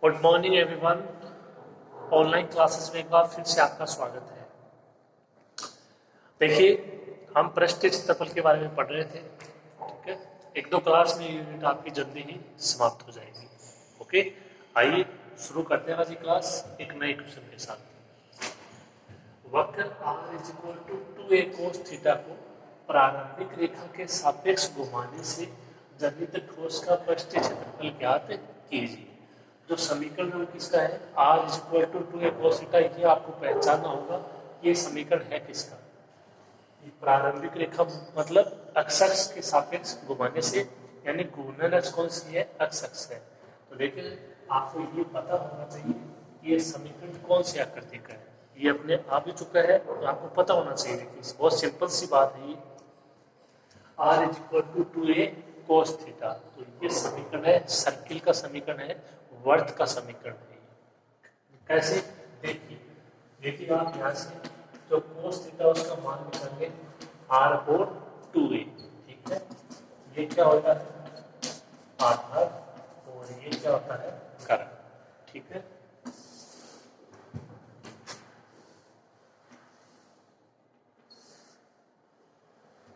Good morning everyone. Online classes में एक बार फिर से आपका स्वागत है। देखिए, हम पृष्ठीय क्षेत्रफल के बारे में पढ़ रहे थे। ठीक है, एक दो क्लास में यूनिट आपकी जल्दी ही समाप्त हो जाएगी। ओके, आइए शुरू करते हैं आज की क्लास एक नए क्वेश्चन के साथ। वक्र r is equal to 2a cos theta को प्रारंभिक रेखा के सापेक्ष घुमाने से जनित ठोस का पृष्ठीय क्षेत्रफल ज्ञात कीजिए। जो समीकरण हम किसका है, r is equal to 2a cos theta, ये आपको पहचानना होगा। ये समीकरण है किसका? ये प्रारंभिक रेखा मतलब अक्ष के सापेक्ष घुमाने से, यानी घूर्णन अक्ष कौन सी है? अक्ष है। तो देखिए, आपको ये पता होना चाहिए कि ये समीकरण कौन सी आकृति का है। ये अपने आप ही चुका है, तो आपको पता होना चाहिए। देखिए, बहुत सिंपल सी बात है। ये r is equal to 2a cos theta, तो ये समीकरण है, सर्किल का समीकरण है, वर्त का समीकरण है। कैसे? देखिए आप यहाँ से जो cos थीटा उसका मान निकालेंगे r और 2a। ठीक है, ये क्या होता है? आधार, और ये क्या होता है? करंट। ठीक है,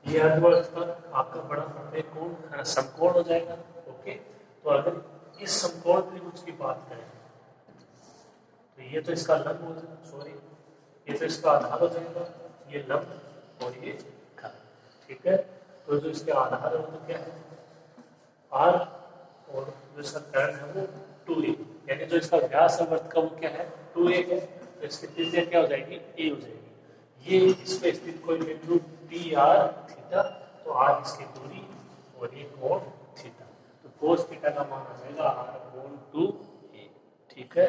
ये अर्धवर्त पर आपका बड़ा प्रत्येक कोण समकोण हो जाएगा। ओके, तो अगर इस समकोण त्रिभुज की बात करें तो ये तो इसका लंब हो जाएगा, सॉरी ये तो इसका आधार हो जाएगा, ये लंब और ये खंड। ठीक है, तो जो इसके आधार है वो क्या है? r, और जो इसका कर्ण है वो 2a, यानी जो इसका व्यास है वर्त का वो क्या है? 2a है। तो इसकी त्रिज्या क्या हो जाएगी? a हो जाएगी। ये इसमें स्थित कोई बिंदु dr थीटा, तो r इसकी दूरी और ये कोण थीटा, तो cos थीटा का मान आ जाएगा r कोण 2a। ठीक है,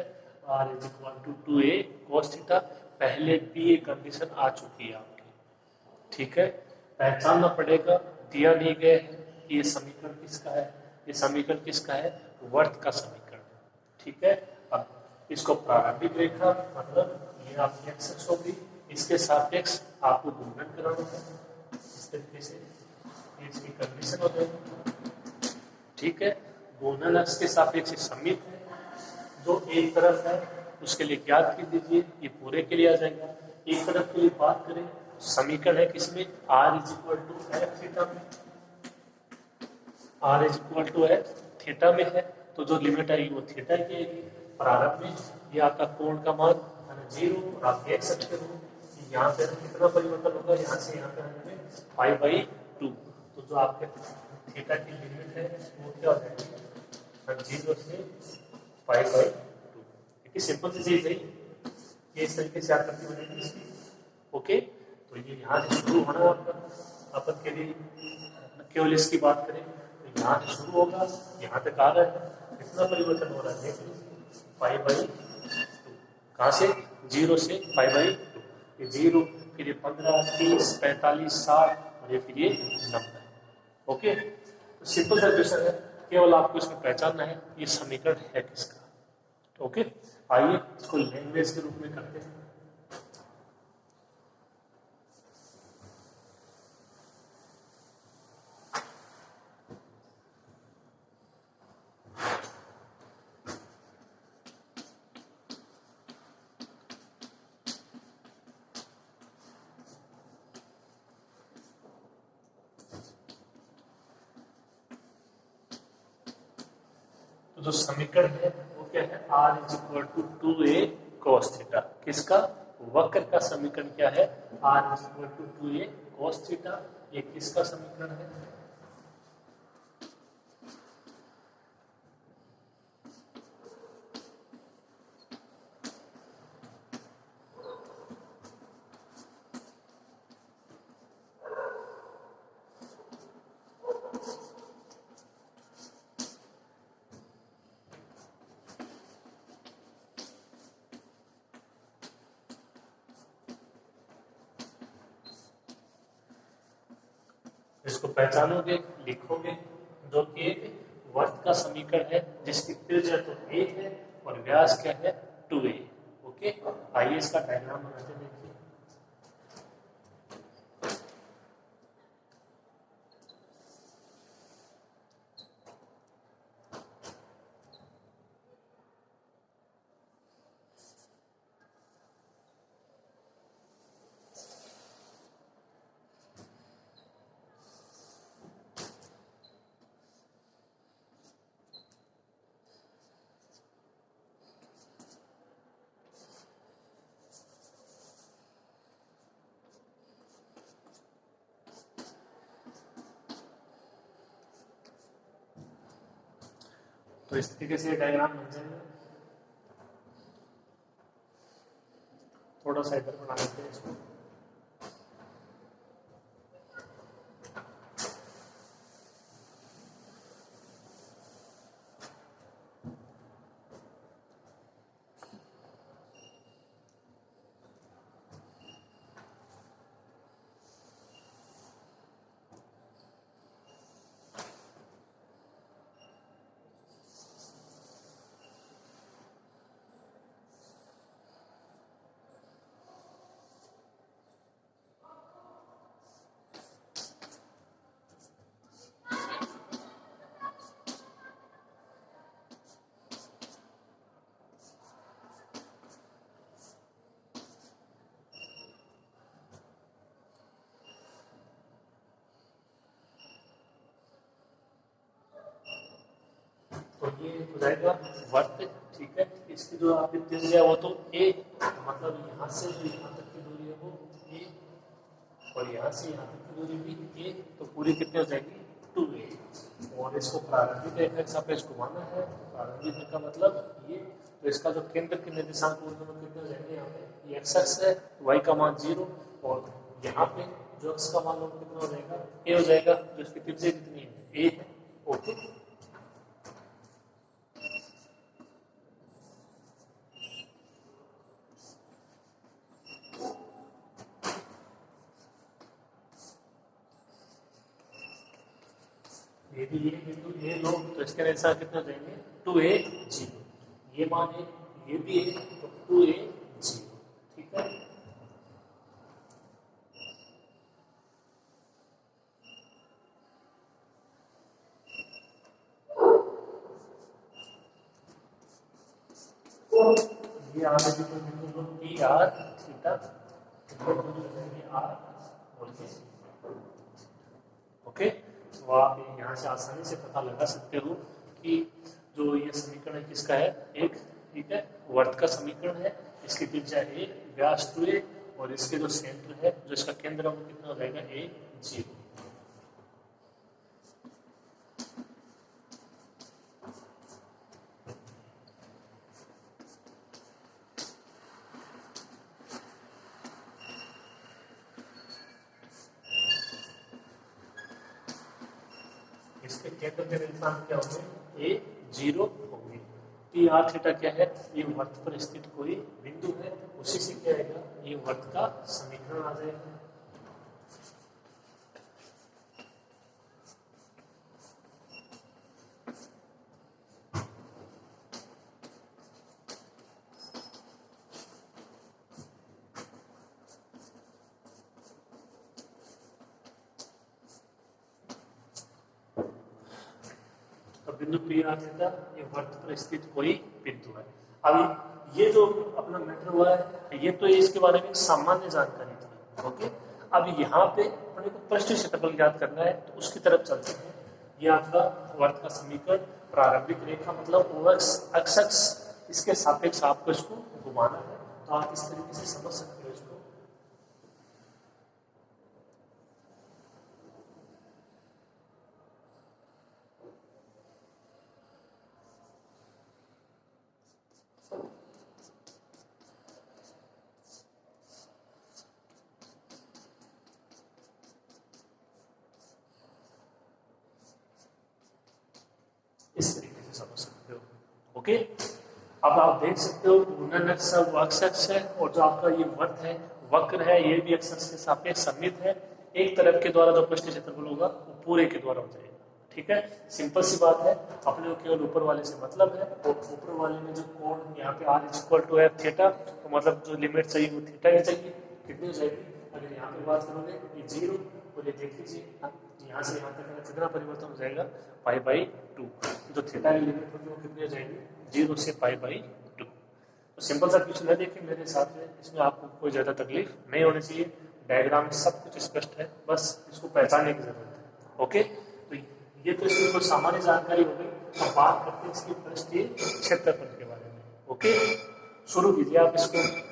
r is equal to 2a cos theta. पहले भी ये कंडीशन आ चुकी है आपकी। ठीक है, पहचानना पड़ेगा, दिया नहीं गया है कि ये समीकरण किसका है। ये समीकरण किसका है? वर्त का समीकरण। ठीक है, अब इसको प्रारंभिक रेखा मतलब ये आपकी एक्स होगी, इसके सापेक्ष आपको घूर्णन कराना है। इस तरीके से इसकी कंडीशन हो जाएगी। ठीक है, घूर्णन अक्ष के सापेक्ष सममित है, जो एक तरफ है उसके लिए ज्ञात कर दीजिए, ये पूरे के लिए आ जाएगा। एक तरफ के लिए बात करें, समीकरण है किसमें? r is equal to F theta में। r is equal to F theta में है, तो जो लिमिट आएगी वो थीटा की आएगी। प्रारंभ में ये आपका कोण का मान 0, आप देख सकते हो यहाँ पे कितना परिवर्तन होगा, यहाँ से यहाँ पे π/2। तो जो आपके थीटा की लिमिट है वो क्या हो जाएगी? 0 से π/2। देखिए, सिंपल सी चीज है ये, इस तरीके से आकृति बनेगी इसकी। ओके, तो ये यहाँ से शुरू होना आपका, अपन के लिए केवल इसकी बात करें तो यहाँ से शुरू होगा, यहाँ तक आ रहा है। कितना परिवर्तन हो रहा है? देख लीजिए, π/2। कहाँ से? 0 से π/2। ये 0, फिर ये 15, 30, 45, 60 और ये फिर ये 90। ओके, तो सिंपल सा क्वेश्चन है, केवल आपको इसमें पहचानना है ये समीकरण है किसका। ओके, आइए इसको लैंग्वेज के रूप में करते हैं। तो जो समीकरण है वो क्या है? r is equal to 2a cos theta. किसका? वक्र का समीकरण क्या है? r is equal to 2a cos theta. ये किसका समीकरण है? इसको पहचानोगे, लिखोगे, जो कि एक वर्त का समीकरण है जिसकी त्रिज्या तो a है और व्यास क्या है? 2a। ओके, आइए इसका डायग्राम बनाते देखिए। तो इस तरीके से डायग्राम बन जाएगा। थोड़ा सा इधर बना लेते हैं इसको। तो ये हो जाएगा वर्त, ठीक है। इसकी जो आपकी त्रिज्या है वो तो ए, मतलब यहाँ से जो यहाँ तक की दूरी है वो ए, और यहाँ से यहाँ तक की दूरी भी ए, तो पूरी कितनी हो जाएगी 2a। और इसको प्रारंभिक रेखा के सापेक्ष घुमाना है, प्रारंभिक रेखा मतलब ये, तो इसका जो केंद्र के निर्देशांक ऊर्ध्व कितने हो जाएंगे, यहाँ पे ये एक्स अक्ष है, y का मान 0, और यहाँ पे जो अक्ष का मान कितना हो जाएगा a हो जाएगा, जो इसकी त्रिज्या कितनी है a है। ओके, यदि ये बिंदु ए लो तो इसके निर्देशांक कितने हो जाएंगे 2a0, ये मान है, ये भी है, तो 2a0, ठीक है। ये आगे भी कोई बिंदु लो पी आर थीटा, ओके। तो आप यहाँ से आसानी से पता लगा सकते हो कि जो ये समीकरण है किसका है, एक, ठीक है, वर्त का समीकरण है। इसकी त्रिज्या ए, व्यास 2a, और इसके जो सेंटर है, जो इसका केंद्र है वो कितना हो जाएगा a0। इसके केंद्र के निर्देशांक क्या होंगे a0 होंगे। पी आर थीटा क्या है, ये वर्त पर स्थित कोई बिंदु है, उसी से क्या आएगा, ये वर्त का समीकरण आ जाएगा। बिंदु पी आर थीटा ये वर्त पर स्थित कोई बिंदु है। अब ये जो अपना मैटर हुआ है, ये तो इसके बारे में सामान्य जानकारी थी, ओके। अब यहाँ पे अपने को पृष्ठ क्षेत्रफल ज्ञात करना है, तो उसकी तरफ चलते हैं। ये आपका वर्त का समीकरण, प्रारंभिक रेखा मतलब अक्ष अक्ष, इसके सापेक्ष आपको इसको घुमाना है, तो आप इस तरीके से समझ सकते हो इसको। इस तरीके से समझ सकते हो, ओके। अब आप देख सकते हो घूर्णन अक्ष अक्ष अक्ष है, और जो आपका ये वर्त है वक्र है, ये भी अक्ष अक्ष के सापेक्ष सममित है। एक तरफ के द्वारा जो पृष्ठ क्षेत्रफल होगा वो पूरे के द्वारा हो जाएगा, ठीक है। सिंपल सी बात है, अपने को केवल ऊपर वाले से मतलब है, और ऊपर वाले में जो कोण यहाँ पे r इक्वल टू है थीटा, तो मतलब जो लिमिट चाहिए वो थीटा ही चाहिए। कितनी हो जाएगी, अगर यहाँ पे बात करोगे ये 0, और ये देख लीजिए यहाँ से यहाँ तक कितना परिवर्तन हो जाएगा π/2, जो थीटा की लिमिट होगी वो कितनी हो जाएगी 0 से π/2। तो सिंपल सा क्वेश्चन है, देखिए मेरे हिसाब से इसमें आपको कोई ज़्यादा तकलीफ नहीं होनी चाहिए। डायग्राम में सब कुछ स्पष्ट है, बस इसको पहचानने की जरूरत है, ओके। तो ये तो इसकी कोई सामान्य जानकारी हो गई। अब बात करते हैं इसकी पृष्ठीय क्षेत्रफल के बारे में, ओके। शुरू कीजिए आप इसको।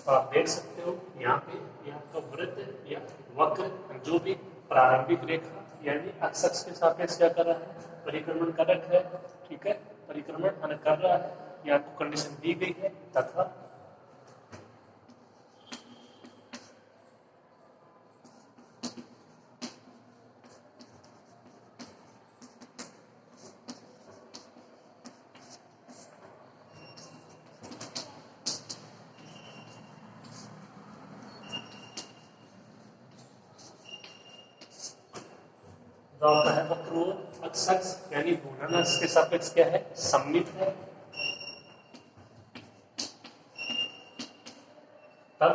तो आप देख सकते हो यहाँ पे ये आपका वृत्त या वक्र जो भी प्रारंभिक रेखा यानी अक्ष अक्ष के सापेक्ष क्या कर रहा है, परिक्रमण कर रखा है, ठीक है, परिक्रमण कर रहा है, ये आपको कंडीशन दी गई है। तथा जो आपका है वक्र अक्ष अक्ष यानी घूर्णन अक्ष के सापेक्ष क्या है, सममित है। तब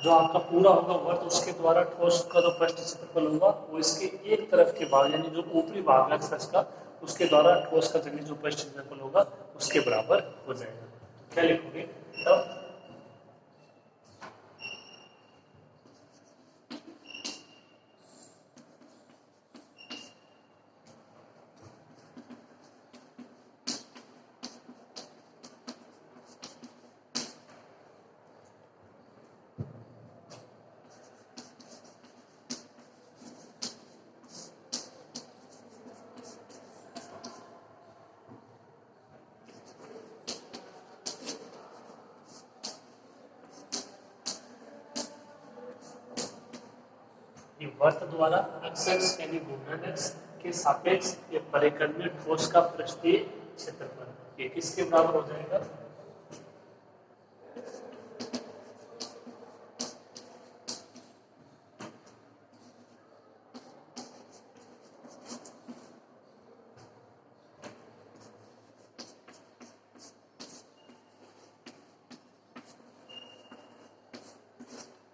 जो आपका पूरा होगा वर्त उसके द्वारा ठोस का जो पृष्ठ क्षेत्रफल होगा वो इसके एक तरफ के भाग यानी जो ऊपरी भाग है अक्ष का उसके द्वारा ठोस का जनित जो पृष्ठ क्षेत्रफल होगा उसके बराबर हो जाएगा। क्या लिखोगे तब ये वर्त द्वारा अक्ष अक्ष यानी घूर्णन अक्ष के सापेक्ष ये परिक्रमीय ठोस का पृष्ठीय क्षेत्रफल ये किसके बराबर हो जाएगा,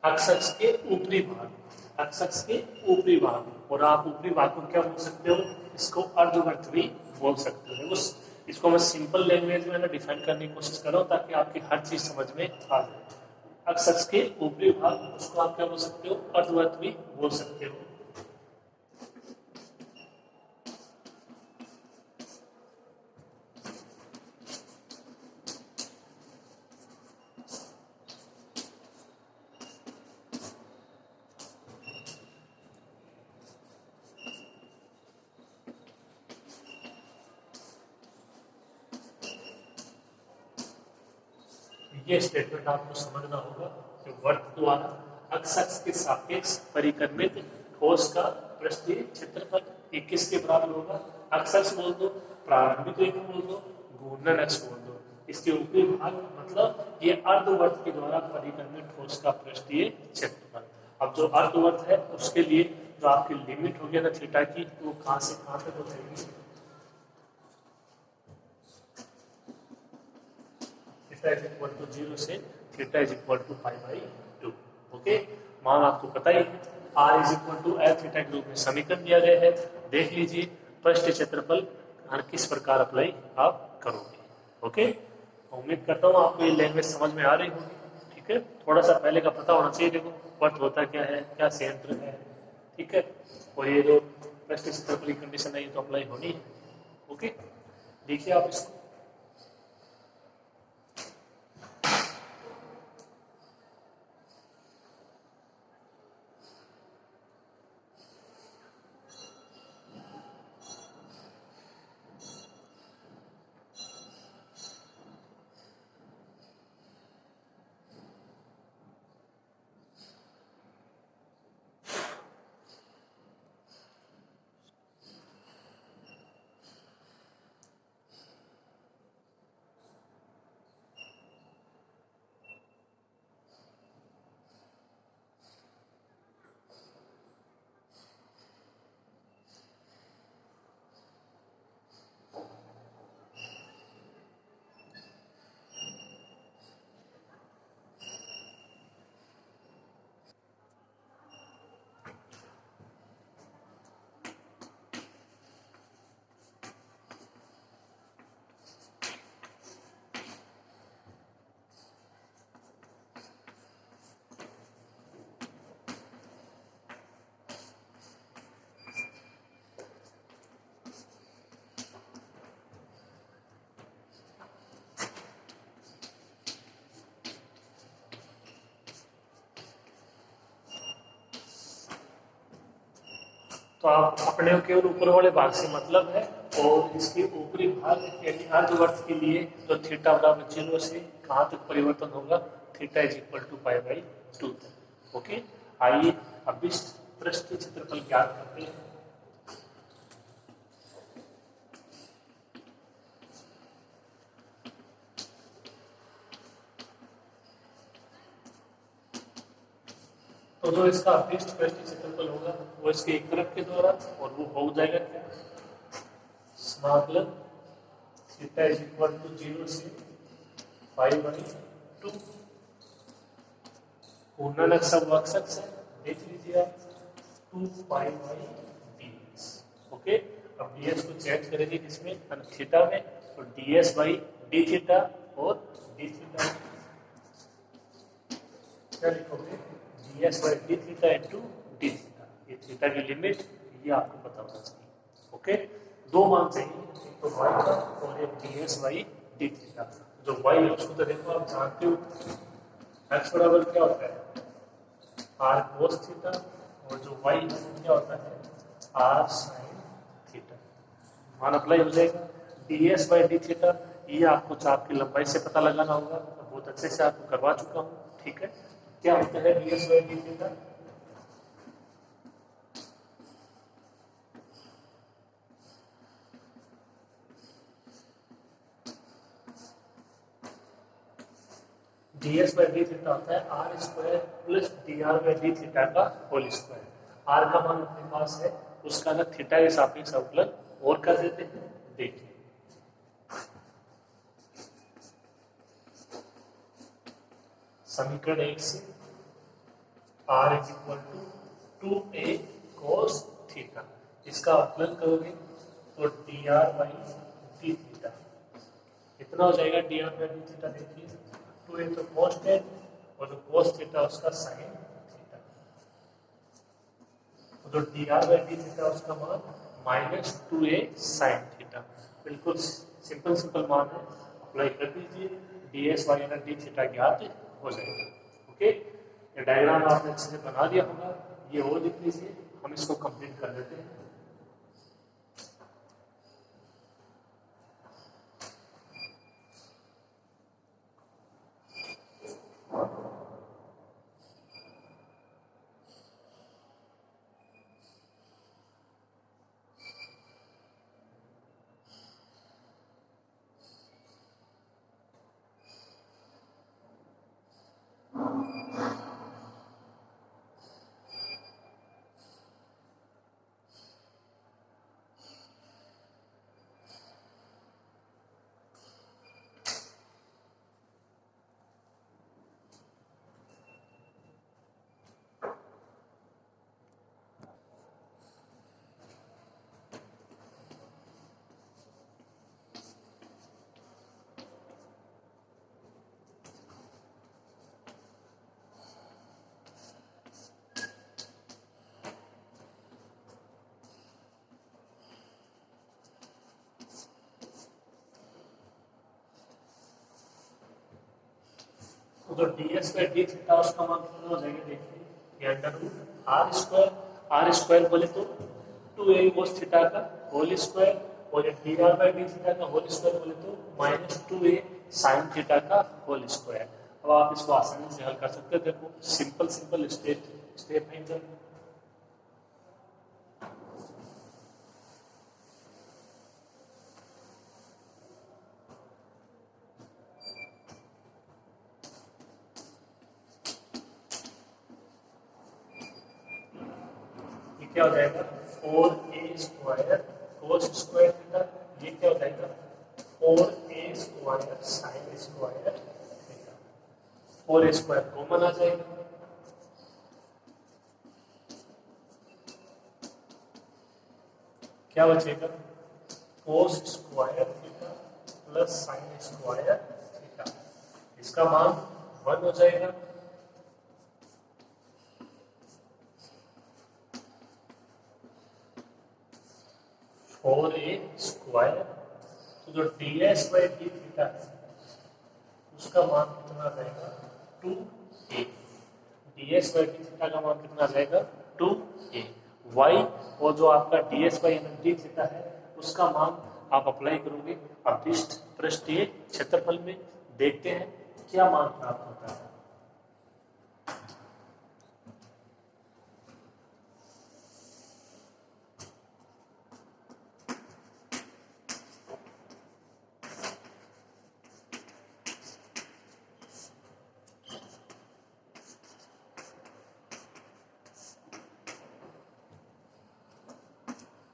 अक्ष अक्ष के ऊपरी भाग, अक्ष अक्ष के ऊपरी भाग। और आप ऊपरी भाग को क्या बोल सकते हो, इसको अर्धवर्त भी बोल सकते हो। इसको मैं सिंपल लैंग्वेज में डिफाइन करने की कोशिश कर रहा हूँ ताकि आपकी हर चीज समझ में आ जाए। अक्ष अक्ष के ऊपरी भाग उसको आप क्या बोल सकते हो, अर्धवर्त भी बोल सकते हो। ये स्टेटमेंट आपको समझना होगा कि वर्त द्वारा अक्ष अक्ष के सापेक्ष परिक्रमित ठोस का पृष्ठीय क्षेत्रफल ये किसके बराबर होगा, अक्ष अक्ष बोल दो, प्रारंभिक रेखा बोल दो, घूर्णन अक्ष बोल दो, इसके ऊपरी भाग मतलब ये अर्धवर्त के द्वारा परिक्रमित ठोस का पृष्ठीय क्षेत्रफल। अब जो अर्धवर्त है उसके लिए जो आपकी लिमिट होगी ना थीटा की वो कहां से कहां तक हो जाएगी, थीटा इज इक्वल टू 0 से theta is equal to π/2। Okay, मान आपको पता ही है r is equal to l theta के रूप में समीकरण दिया गया है। देख लीजिए पृष्ठ क्षेत्रफल किस प्रकार अप्लाई आप करोगे। ओके, उम्मीद करता हूँ आपको ये लैंग्वेज समझ में आ रही होगी। ठीक है, थोड़ा सा पहले का पता होना चाहिए, देखो वर्त होता क्या है, क्या संयंत्र है, ठीक है, और ये जो पृष्ठ क्षेत्रफल की कंडीशन है ये तो अप्लाई होनी है। ओके, देखिए आप इसको तो आप अपने को केवल ऊपर वाले भाग से मतलब है, और इसके ऊपरी भाग यानी अर्धवर्त के लिए जो थीटा बराबर 0 से कहाँ तक परिवर्तन होगा, theta is equal to pi by 2 तक। ओके, आइए अब इस पृष्ठ के क्षेत्रफल ज्ञात करते हैं। तो जो इसका अभिष्ट पृष्ठ क्षेत्रफल होगा वो इसके एक तरफ के द्वारा, और वो हो जाएगा क्या, समाकलन थीटा इज इक्वल टू 0 से पाई बाई 2। पूर्णांक सब अक्षर है, देख लीजिए आप, 2 पाई बाई ds। ओके, अब ds को चेंज करेंगे किसमें, थीटा में, तो ds बाई डी थीटा और डी थीटा। क्या लिखोगे, ds by D theta into D theta. ये थीटा की लिमिट ये आपको पता होना चाहिए। ओके, दो मान चाहिए, एक तो y का और एक ds बाई डी थीटा। जो y है उसको तो देखो आप जानते हो, x बराबर क्या होता है, r cos थीटा, और जो y क्या होता है, r sin थीटा। मान अप्लाई हो जाएगा। ds बाई डी थीटा ये आपको चाप की लंबाई से पता लगाना होगा, तो बहुत अच्छे से आपको करवा चुका हूँ। ठीक है, क्या होता है ds by D theta, ds by D theta होता है R square plus D R by D theta का होल स्क्वायर। आर का मान अपने पास है, उसका ना थीटा के सापेक्ष अवकलन और कर देते हैं। देखिए समीकरण 1 से R is equal to 2a cos theta, इसका अवकलन करोगे तो D R by D theta कितना हो जाएगा, D R by D theta देखिए, 2a तो कॉन्स्टेंट और जो cos थीटा उसका साइन थीटा, जो D R by D theta उसका मान माइनस 2a साइन थीटा। बिल्कुल सिंपल सिंपल मान है, अप्लाई कर दीजिए, डी एस वाई ना डी थीटा ज्ञात हो जाएगा। ओके, ये डायग्राम आपने अच्छे से बना दिया होगा, ये और लिख लीजिए, हम इसको कंप्लीट कर लेते हैं। तो जो D S by D theta उसका मान कितना हो जाएगा, देखिए ये अंडर रूट आर स्क्वायर बोले तो 2a cos थीटा का होल स्क्वायर, और D R by D theta का होल स्क्वायर बोले तो माइनस 2a साइन थीटा का होल स्क्वायर। अब आप इसको आसानी से हल कर सकते हैं, देखो सिंपल सिंपल स्टेप है इधर। क्या हो जाएगा 4a स्क्वायर कोस स्क्वायर थीटा, ये क्या हो जाएगा 4a square sine square theta, 4a square common आ जाएगा, क्या बचेगा cos square theta plus sine square theta, इसका मान 1 हो जाएगा। और ए स्क्वायर, तो जो D S by D theta है उसका मान कितना आ जाएगा 2a, D S by D theta का मान कितना आ जाएगा 2a। y और जो आपका ds by N D theta है उसका मान आप अप्लाई करोगे। अब पृष्ठीय क्षेत्रफल में देखते हैं क्या मान प्राप्त होता है।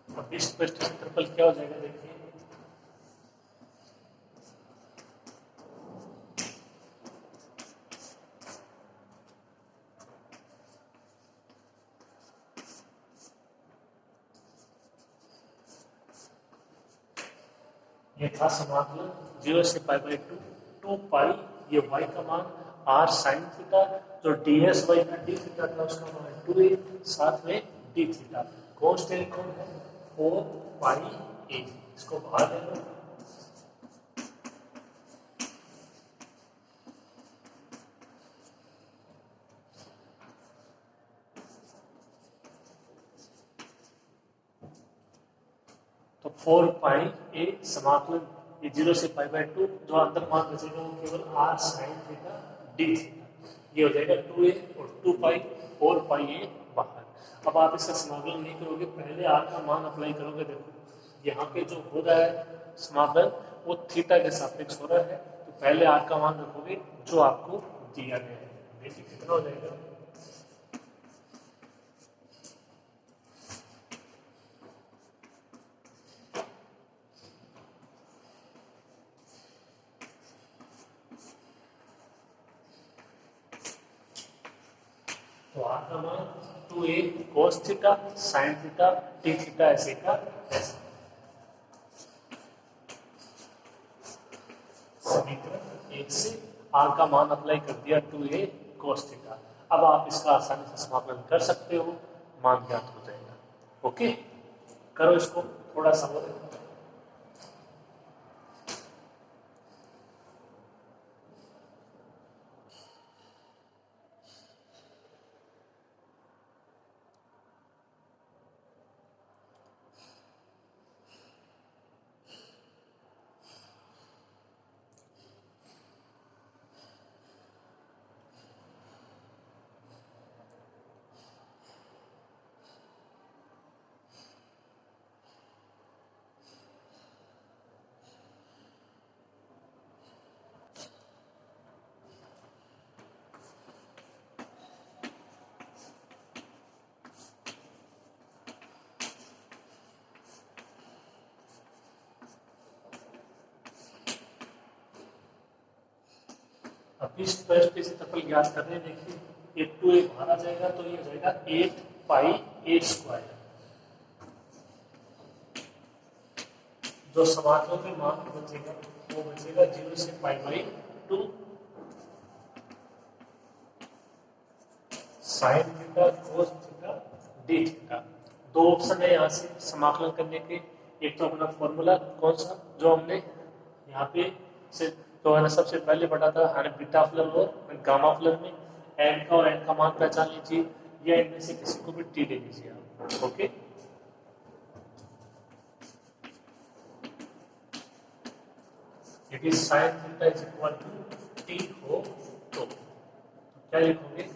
अब इस पृष्ठ क्षेत्रफल क्या हो जाएगा देखिए, ये था समाकलन 0 से पाई बाई 2 पाई, ये y का मान r साइन थीटा, जो ds बाई डी थीटा था उसका मान 2a, साथ में d थीटा। कांस्टेंट कौन है 4 पाई a, इसको बाहर ले लो। तो 4 पाई a समाकलन ये 0 से पाई बाई 2, जो अंदर मान बचेगा वो केवल r sine theta d theta, ये हो जाएगा 2a और 2 पाई 4 पाई a बाहर। अब आप इसका समाकलन नहीं करोगे, पहले r का मान अप्लाई करोगे। देखो यहाँ पे जो हो रहा है समाकलन वो थीटा के सापेक्ष हो रहा है, तो पहले r का मान रखोगे जो आपको दिया गया है। देखिए कितना हो जाएगा, तो r का मान 2a cos theta sin theta d theta ऐसे का ऐसे। समीकरण 1 से r का मान अप्लाई कर दिया 2a cos थीटा। अब आप इसका आसानी से समाकलन कर सकते हो, मान ज्ञात हो जाएगा। ओके, करो इसको थोड़ा सा और। अब इस पृष्ठ के क्षेत्रफल ज्ञात करने, देखिए एक 2a बाहर आ जाएगा तो ये हो जाएगा 8 पाई a स्क्वायर, जो समाकलन में मान बचेगा वो बचेगा 0 से पाई by 2 sign theta cos theta D theta. दो ऑप्शन है यहाँ से समाकलन करने के, एक तो अपना फॉर्मूला कौन सा जो हमने यहाँ पे से तो है ना सबसे पहले पढ़ा था हमें बीटा फलन और गामा फलन में एन का और एन का मान पहचान लीजिए, या इनमें से किसी को भी टी ले लीजिए आप। ओके, यदि sine theta is equal to T हो तो क्या लिखोगे,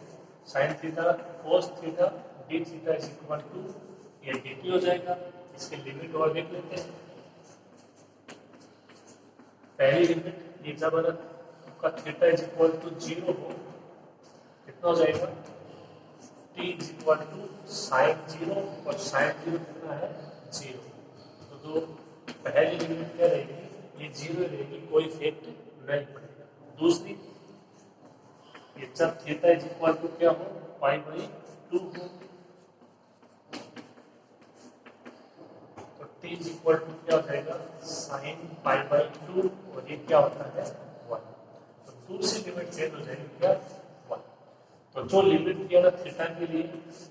sine theta cos theta D theta is equal to ये डी टी हो जाएगा। इसके लिमिट और देख लेते हैं। पहली लिमिट ये जब अगर आपका थीटा इज इक्वल टू 0 हो कितना हो जाएगा, T is equal to sine 0 और साइन 0 कितना है 0। तो जो पहली लिमिट क्या रहेगी, ये 0 रहेगी, कोई इफेक्ट नहीं पड़ेगा। दूसरी ये जब थीटा इज इक्वल टू क्या हो पाई बाई 2 हो, तो टी इज इक्वल टू क्या हो जाएगा साइन पाई बाई 2 और ये क्या होता है 1। तो दूसरी लिमिट चेंज हो जाएगी क्या 1। तो जो लिमिट थी ना थीटा के लिए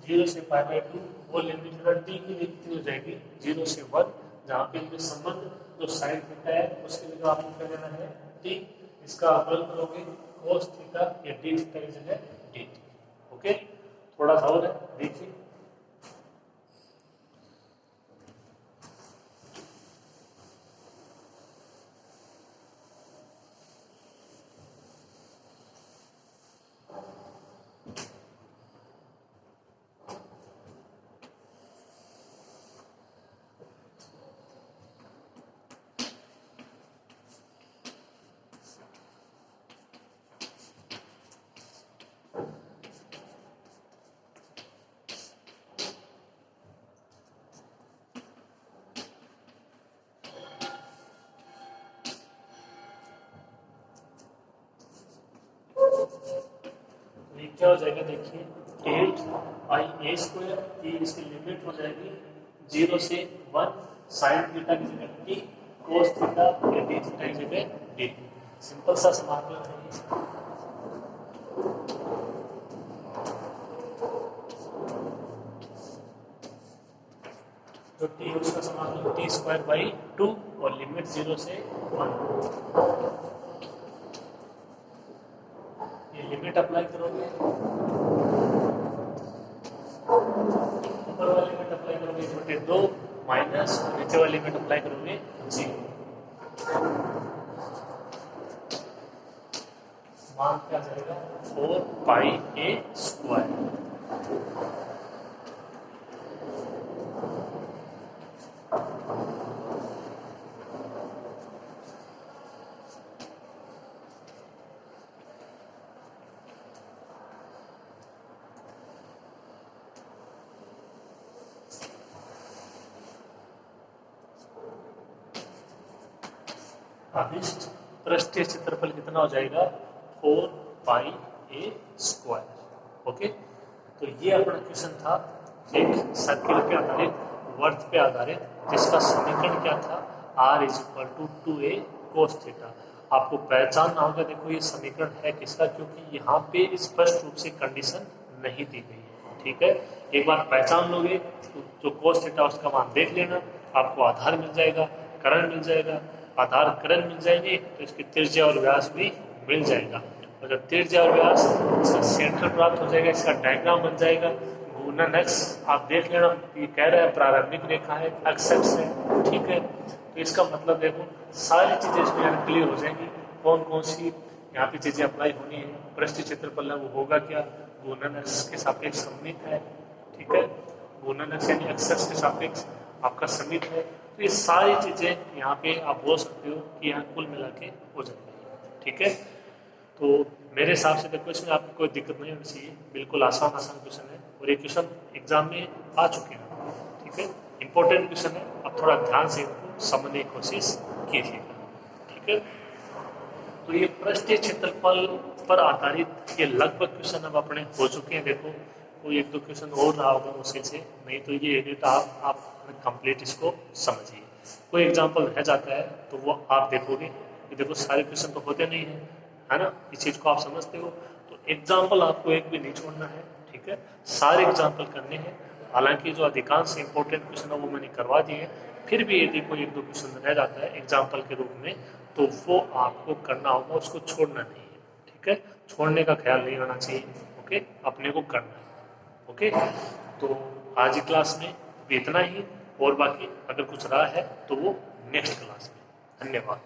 0 से पाई बाई 2, वो लिमिट ना टी के लिए कितनी हो जाएगी 0 से 1, जहाँ पे इनमें संबंध जो साइन थीटा है उसके लिए आपको क्या लेना है टी, इसका अवकलन करोगे कोस थीटा या डी थीटा की जगह डी टी। ओके, थोड़ा सा और है देखिए, क्या हो जाएगा देखिए 8 की इसकी लिमिट हो जाएगी 0 से 1 साइन थीटा की जगह t कोस थीटा या डी थीटा की जगह dt। सिंपल सा समाकलन है। जो t है उसका समाकलन t²/2 और लिमिट 0 से 1। ये लिमिट अप्लाई करोगे, ऊपर वाली लिमिट अप्लाई करोगे √2 माइनस नीचे वाली लिमिट अप्लाई करोगे 0। मान क्या जाएगा 4πa²। अभिष्ट पृष्ठीय क्षेत्रफल कितना हो जाएगा 4πa²। ओके, तो ये अपना क्वेश्चन था एक सर्किल पे आधारित, वर्त पे आधारित, जिसका समीकरण क्या था r = 2a cos थीटा। आपको पहचानना होगा, देखो ये समीकरण है किसका, क्योंकि यहाँ पे स्पष्ट रूप से कंडीशन नहीं दी गई है। ठीक है, एक बार पहचान लोगे तो जो cos थीटा उसका मान देख लेना, आपको आधार मिल जाएगा, करण मिल जाएगा, आधार करण मिल जाएंगे तो इसकी त्रिज्या और व्यास भी मिल जाएगा। और जब त्रिज्या और व्यास, इसका सेंटर प्राप्त हो जाएगा, इसका डायग्राम बन जाएगा। गुणन x आप देख लेना, ये कह रहा है प्रारंभिक रेखा है, x है। ठीक है, तो इसका मतलब देखो सारी चीजें इसमें क्लियर हो जाएंगी, कौन कौन सी यहाँ पे चीजें अप्लाई होनी है। पृष्ठीय क्षेत्रफल है वो होगा क्या, गुणन x के सापेक्ष सममित है। ठीक है, गुणन x यानी x के सापेक्ष आपका सममित है। तो ये सारी चीजें यहाँ पे आप बोल सकते हो कि यहाँ कुल मिला के हो जाएगी। ठीक है, तो मेरे हिसाब से देखो इसमें आपको कोई दिक्कत नहीं होनी चाहिए, बिल्कुल आसान क्वेश्चन है और ये क्वेश्चन एग्जाम में आ चुके हैं। ठीक है, इंपॉर्टेंट क्वेश्चन है, अब थोड़ा ध्यान से इनको समझने की कोशिश कीजिएगा। ठीक है, तो ये पृष्ठीय क्षेत्रफल पर आधारित ये लगभग क्वेश्चन अब अपने हो चुके हैं। देखो कोई एक दो क्वेश्चन और रहा होगा मुश्किल से, नहीं तो ये यूनिट आप कंप्लीट इसको समझिए। कोई एग्जाम्पल रह जाता है तो वो आप देखोगे कि देखो सारे क्वेश्चन तो होते नहीं हैं, है ना, इस चीज़ को आप समझते हो। तो एग्जाम्पल आपको एक भी नहीं छोड़ना है। ठीक है, सारे एग्जाम्पल करने हैं। हालांकि जो अधिकांश इंपॉर्टेंट क्वेश्चन है वो मैंने करवा दिए हैं, फिर भी यदि कोई एक दो क्वेश्चन रह जाता है एग्जाम्पल के रूप में तो वो आपको करना होगा, उसको छोड़ना नहीं है। ठीक है, छोड़ने का ख्याल नहीं होना चाहिए। ओके, अपने को करना है। ओके, तो आज की क्लास में भी इतना ही, और बाकी अगर कुछ रहा है तो वो नेक्स्ट क्लास में। धन्यवाद।